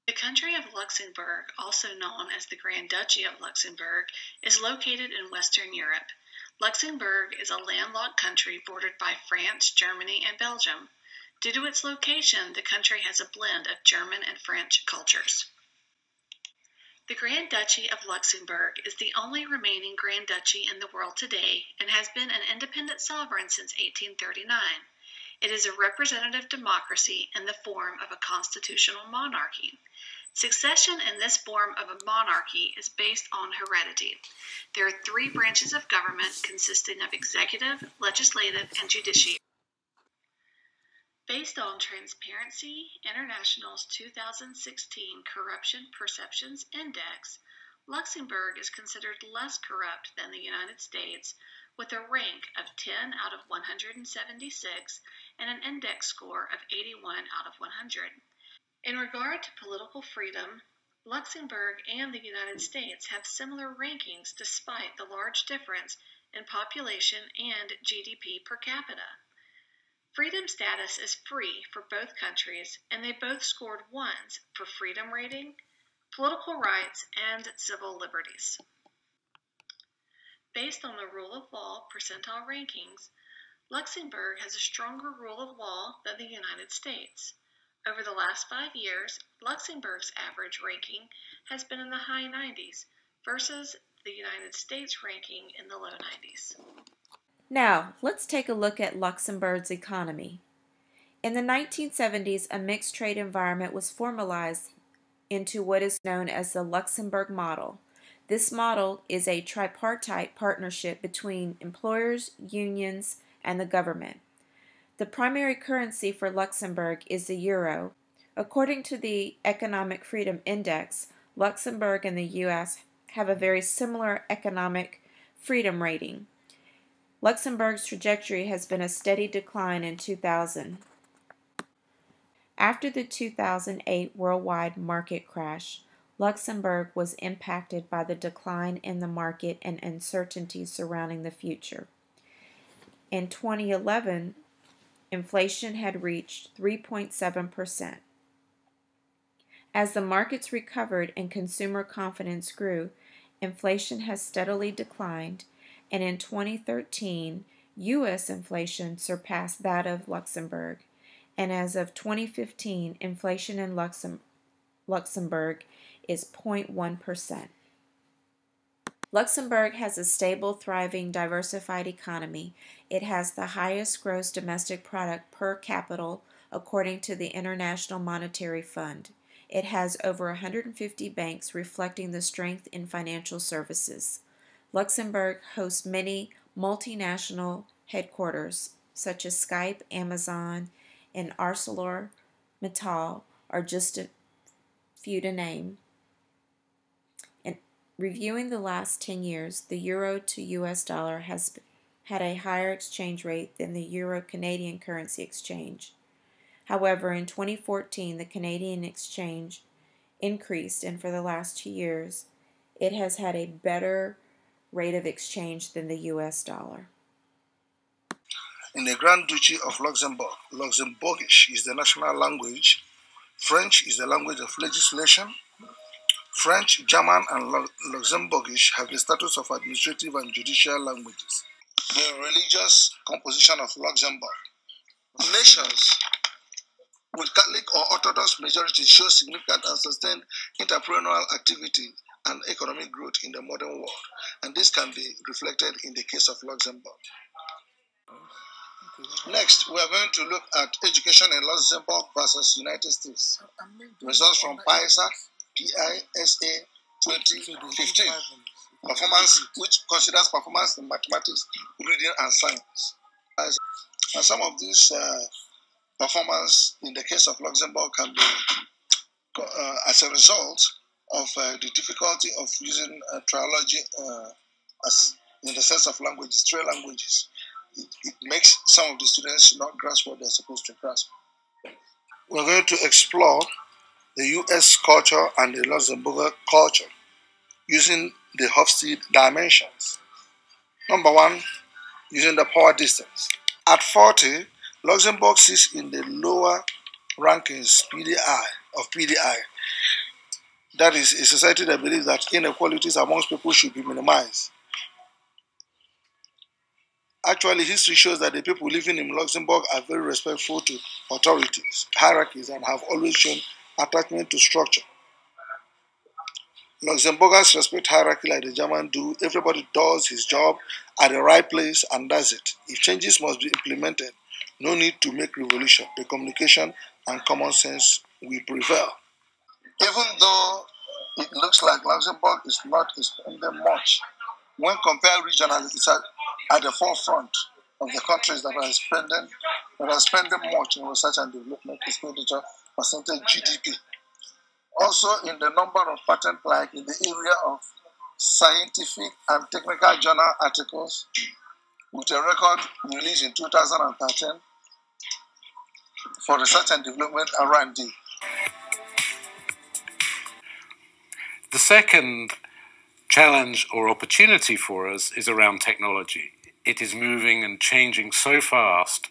The country of Luxembourg, also known as the Grand Duchy of Luxembourg, is located in Western Europe. Luxembourg is a landlocked country bordered by France, Germany, and Belgium. Due to its location, the country has a blend of German and French cultures. The Grand Duchy of Luxembourg is the only remaining Grand Duchy in the world today and has been an independent sovereign since 1839. It is a representative democracy in the form of a constitutional monarchy. Succession in this form of a monarchy is based on heredity. There are 3 branches of government consisting of executive, legislative, and judiciary. Based on Transparency International's 2016 Corruption Perceptions Index, Luxembourg is considered less corrupt than the United States, with a rank of 10 out of 176 and an index score of 81 out of 100. In regard to political freedom, Luxembourg and the United States have similar rankings despite the large difference in population and GDP per capita. Freedom status is free for both countries, and they both scored 1s for freedom rating, political rights, and civil liberties. Based on the rule of law percentile rankings, Luxembourg has a stronger rule of law than the United States. Over the last 5 years, Luxembourg's average ranking has been in the high 90s versus the United States ranking in the low 90s. Now, let's take a look at Luxembourg's economy. In the 1970s, a mixed trade environment was formalized into what is known as the Luxembourg model. This model is a tripartite partnership between employers, unions, and the government. The primary currency for Luxembourg is the euro. According to the Economic Freedom Index, Luxembourg and the U.S. have a very similar economic freedom rating. Luxembourg's trajectory has been a steady decline in 2000. After the 2008 worldwide market crash, Luxembourg was impacted by the decline in the market and uncertainty surrounding the future. In 2011, inflation had reached 3.7%. As the markets recovered and consumer confidence grew, inflation has steadily declined, and in 2013, U.S. inflation surpassed that of Luxembourg, and as of 2015, inflation in Luxembourg is 0.1%. Luxembourg has a stable, thriving, diversified economy. It has the highest gross domestic product per capita according to the International Monetary Fund. It has over 150 banks, reflecting the strength in financial services. Luxembourg hosts many multinational headquarters, such as Skype, Amazon, and ArcelorMittal are just a few to name. And reviewing the last 10 years, the euro to US dollar has had a higher exchange rate than the euro-Canadian currency exchange. However, in 2014, the Canadian exchange increased, and for the last 2 years, it has had a better rate of exchange than the US dollar. In the Grand Duchy of Luxembourg, Luxembourgish is the national language, French is the language of legislation. French, German, and Luxembourgish have the status of administrative and judicial languages. The religious composition of Luxembourg. Nations with Catholic or Orthodox majority show significant and sustained entrepreneurial activity and economic growth in the modern world, and this can be reflected in the case of Luxembourg. Next, we are going to look at education in Luxembourg versus United States. Results from PISA 2015. Performance, which considers performance in mathematics, reading, and science. And some of these performance in the case of Luxembourg can be as a result of the difficulty of using triology as in the sense of languages, 3 languages. It makes some of the students not grasp what they're supposed to grasp. We're going to explore the U.S. culture and the Luxembourg culture using the Hofstede dimensions. Number 1, using the power distance. At 40, Luxembourg sits in the lower rankings of PDI. That is a society that believes that inequalities amongst people should be minimized. Actually, history shows that the people living in Luxembourg are very respectful to authorities, hierarchies, and have always shown attachment to structure. Luxembourgers respect hierarchy like the Germans do. Everybody does his job at the right place, and that's it. If changes must be implemented, no need to make revolution. The communication and common sense will prevail. Even though it looks like Luxembourg is not spending much, when compared regionally, it's at the forefront of the countries that are spending much in research and development expenditure percentage GDP. Also, in the number of patents, like in the area of scientific and technical journal articles, with a record release in 2013 for research and development R&D. The second challenge or opportunity for us is around technology. It is moving and changing so fast,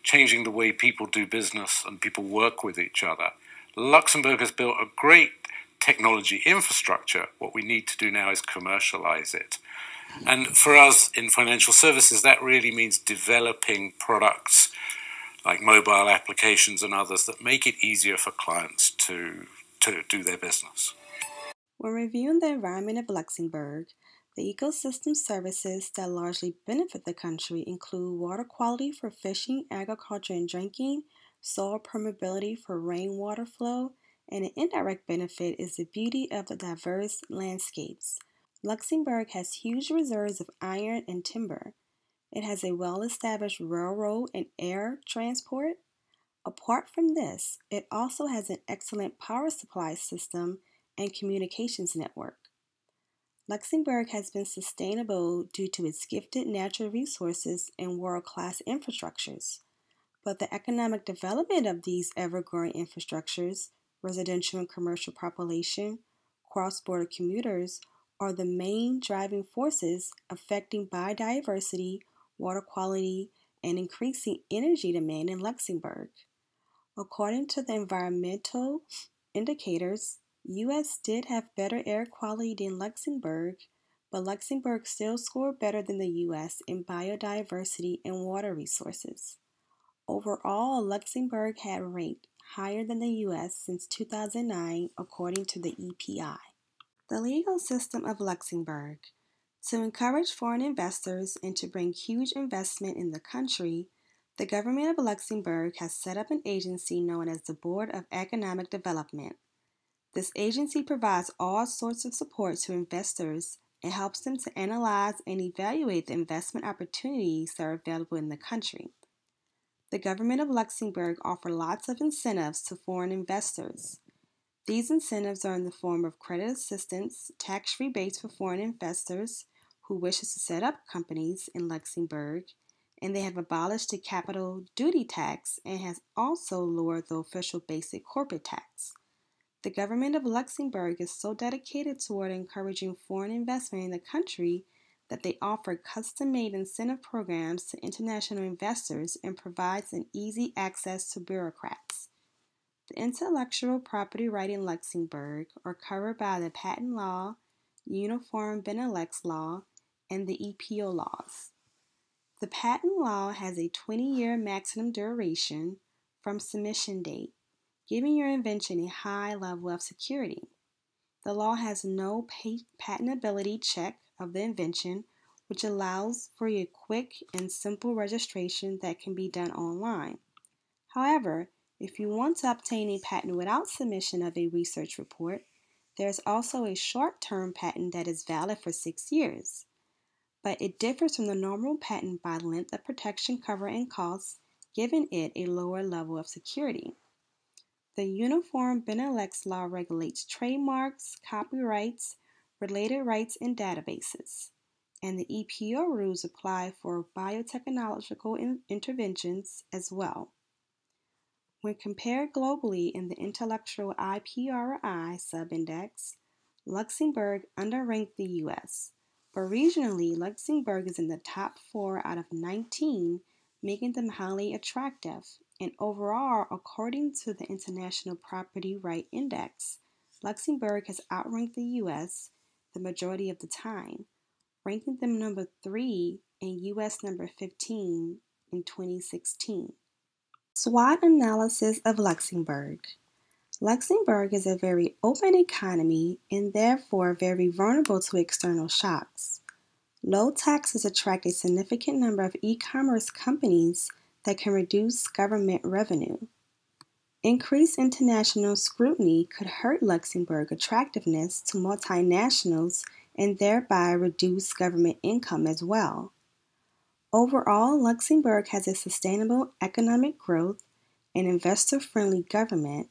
changing the way people do business and people work with each other. Luxembourg has built a great technology infrastructure. What we need to do now is commercialize it. And for us in financial services, that really means developing products like mobile applications and others that make it easier for clients to do their business. When reviewing the environment of Luxembourg, the ecosystem services that largely benefit the country include water quality for fishing, agriculture, and drinking, soil permeability for rainwater flow, and an indirect benefit is the beauty of the diverse landscapes. Luxembourg has huge reserves of iron and timber. It has a well-established railroad and air transport. Apart from this, it also has an excellent power supply system and communications network. Luxembourg has been sustainable due to its gifted natural resources and world-class infrastructures. But the economic development of these ever-growing infrastructures, residential and commercial population, cross-border commuters, are the main driving forces affecting biodiversity, water quality, and increasing energy demand in Luxembourg. According to the environmental indicators, U.S. did have better air quality than Luxembourg, but Luxembourg still scored better than the U.S. in biodiversity and water resources. Overall, Luxembourg had ranked higher than the U.S. since 2009, according to the EPI. The legal system of Luxembourg. To encourage foreign investors and to bring huge investment in the country, the government of Luxembourg has set up an agency known as the Board of Economic Development. This agency provides all sorts of support to investors and helps them to analyze and evaluate the investment opportunities that are available in the country. The government of Luxembourg offers lots of incentives to foreign investors. These incentives are in the form of credit assistance, tax rebates for foreign investors who wishes to set up companies in Luxembourg, and they have abolished the capital duty tax and has also lowered the official basic corporate tax. The government of Luxembourg is so dedicated toward encouraging foreign investment in the country that they offer custom-made incentive programs to international investors and provides an easy access to bureaucrats. The intellectual property rights in Luxembourg are covered by the patent law, Uniform Benelux law, and the EPO laws. The patent law has a 20-year maximum duration from submission date, giving your invention a high level of security. The law has no patentability check of the invention, which allows for a quick and simple registration that can be done online. However, if you want to obtain a patent without submission of a research report, there is also a short-term patent that is valid for 6 years. But it differs from the normal patent by length of protection cover and costs, giving it a lower level of security. The Uniform Benelux law regulates trademarks, copyrights, related rights, and databases. And the EPO rules apply for biotechnological interventions as well. When compared globally in the intellectual IPRI subindex, Luxembourg underranked the U.S., But regionally, Luxembourg is in the top 4 out of 19, making them highly attractive. And overall, according to the International Property Right Index, Luxembourg has outranked the US the majority of the time, ranking them number 3 and US number 15 in 2016. SWOT analysis of Luxembourg. Luxembourg is a very open economy and therefore very vulnerable to external shocks. Low taxes attract a significant number of e-commerce companies that can reduce government revenue. Increased international scrutiny could hurt Luxembourg's attractiveness to multinationals and thereby reduce government income as well. Overall, Luxembourg has a sustainable economic growth, an investor-friendly government,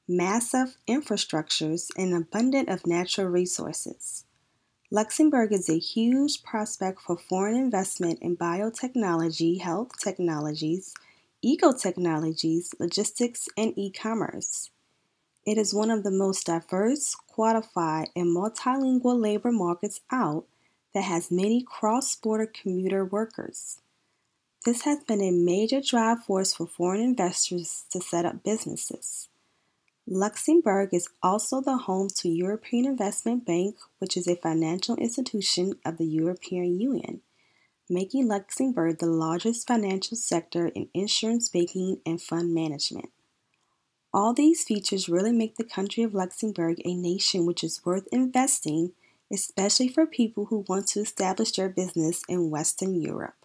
massive infrastructures, and abundant of natural resources. Luxembourg is a huge prospect for foreign investment in biotechnology, health technologies, eco-technologies, logistics, and e-commerce. It is one of the most diverse, qualified, and multilingual labor markets out that has many cross-border commuter workers. This has been a major drive force for foreign investors to set up businesses. Luxembourg is also the home to European Investment Bank, which is a financial institution of the European Union, making Luxembourg the largest financial sector in insurance banking and fund management. All these features really make the country of Luxembourg a nation which is worth investing, especially for people who want to establish their business in Western Europe.